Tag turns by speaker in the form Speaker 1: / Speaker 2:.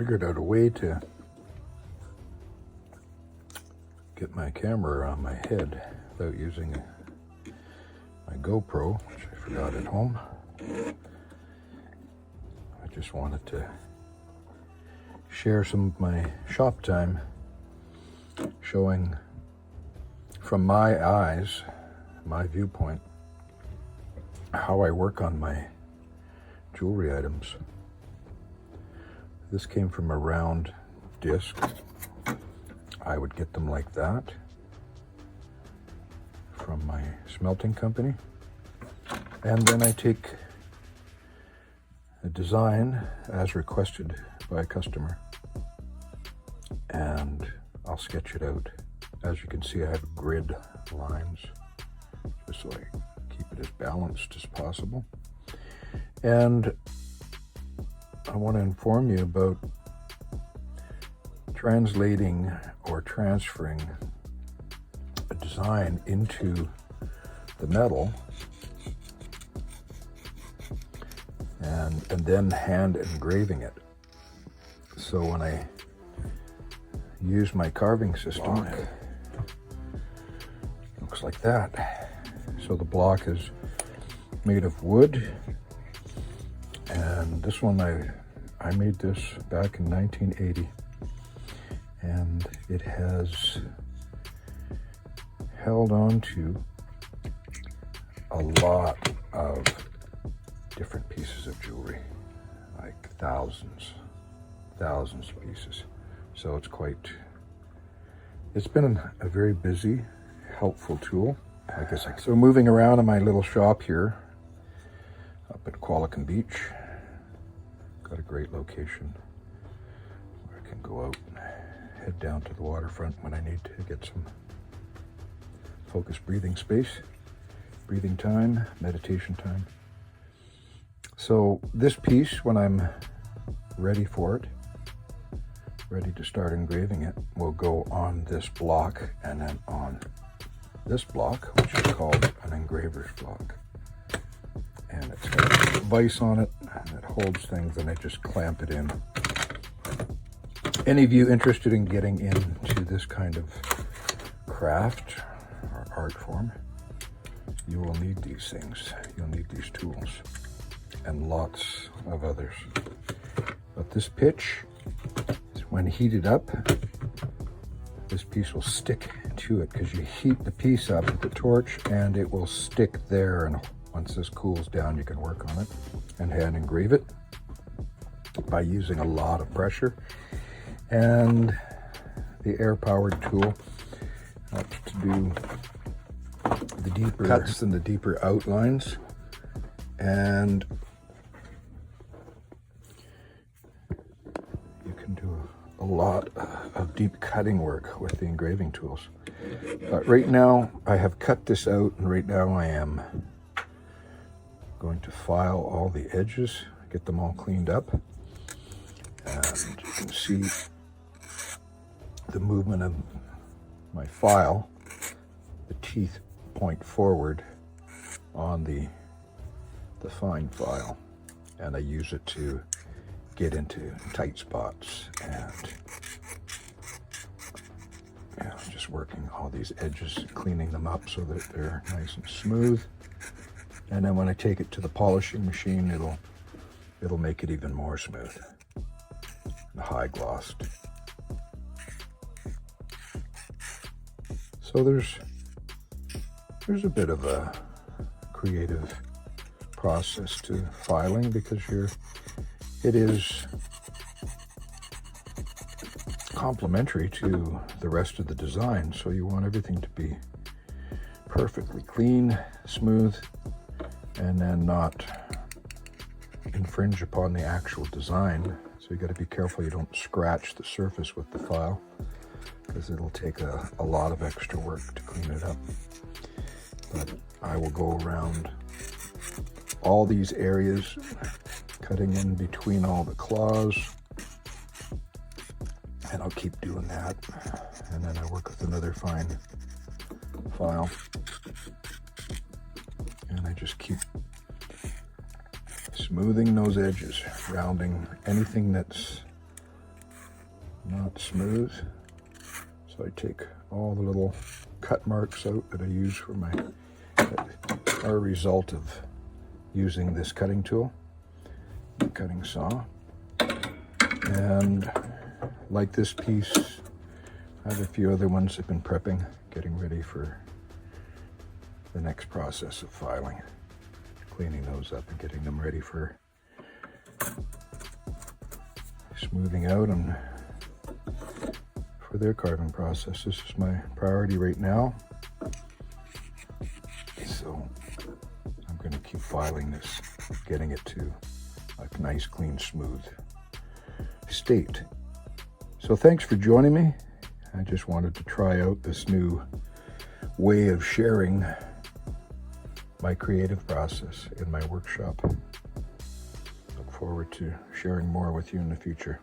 Speaker 1: figured out a way to get my camera around my head without using my GoPro, which I forgot at home. I just wanted to share some of my shop time, showing from my eyes, my viewpoint, how I work on my jewelry items. This came from a round disc. I would get them like that from my smelting company. And then I take a design as requested by a customer and I'll sketch it out. As you can see, I have grid lines just so I keep it as balanced as possible. And I want to inform you about translating or transferring a design into the metal and then hand engraving it. So when I use my carving system, it looks like that. So the block is made of wood, and this one I made this back in 1980, and it has held on to a lot of different pieces of jewelry, like thousands of pieces. So it's been a very busy, helpful tool. So moving around in my little shop here up at Qualicum Beach, got a great location where I can go out and head down to the waterfront when I need to get some focused breathing space, breathing time, meditation time. So this piece, when I'm ready for it, ready to start engraving it, will go on this block and then on this block, which is called an engraver's block. And it's got a vise on it and it holds things, and I just clamp it in. Any of you interested in getting into this kind of craft or art form, you will need these things. You'll need these tools and lots of others. But this pitch, when heated up, this piece will stick to it because you heat the piece up with the torch and it will stick there, and once this cools down you can work on it and hand engrave it by using a lot of pressure. And the air-powered tool helps to do the deeper cuts and the deeper outlines, and you can do a lot of deep cutting work with the engraving tools. But right now I have cut this out, and right now I am going to file all the edges, get them all cleaned up, and you can see the movement of my file. The teeth point forward on the fine file, and I use it to get into tight spots, and just working all these edges, cleaning them up so that they're nice and smooth. And then when I take it to the polishing machine, it'll make it even more smooth and high glossed. So there's a bit of a creative process to filing, because it is complementary to the rest of the design. So you want everything to be perfectly clean, smooth, and then not infringe upon the actual design. So you got to be careful you don't scratch the surface with the file, because it'll take a lot of extra work to clean it up. But I will go around all these areas, cutting in between all the claws, and I'll keep doing that. And then I work with another fine file, and I just keep smoothing those edges, rounding anything that's not smooth. So I take all the little cut marks out that I use for my, that are a result of using this cutting tool, cutting saw. And like this piece, I have a few other ones I've been prepping, getting ready for the next process of filing, cleaning those up and getting them ready for smoothing out and for their carving process. This is my priority right now. So I'm going to keep filing this, getting it to a nice, clean, smooth state. So thanks for joining me. I just wanted to try out this new way of sharing my creative process in my workshop. Look forward to sharing more with you in the future.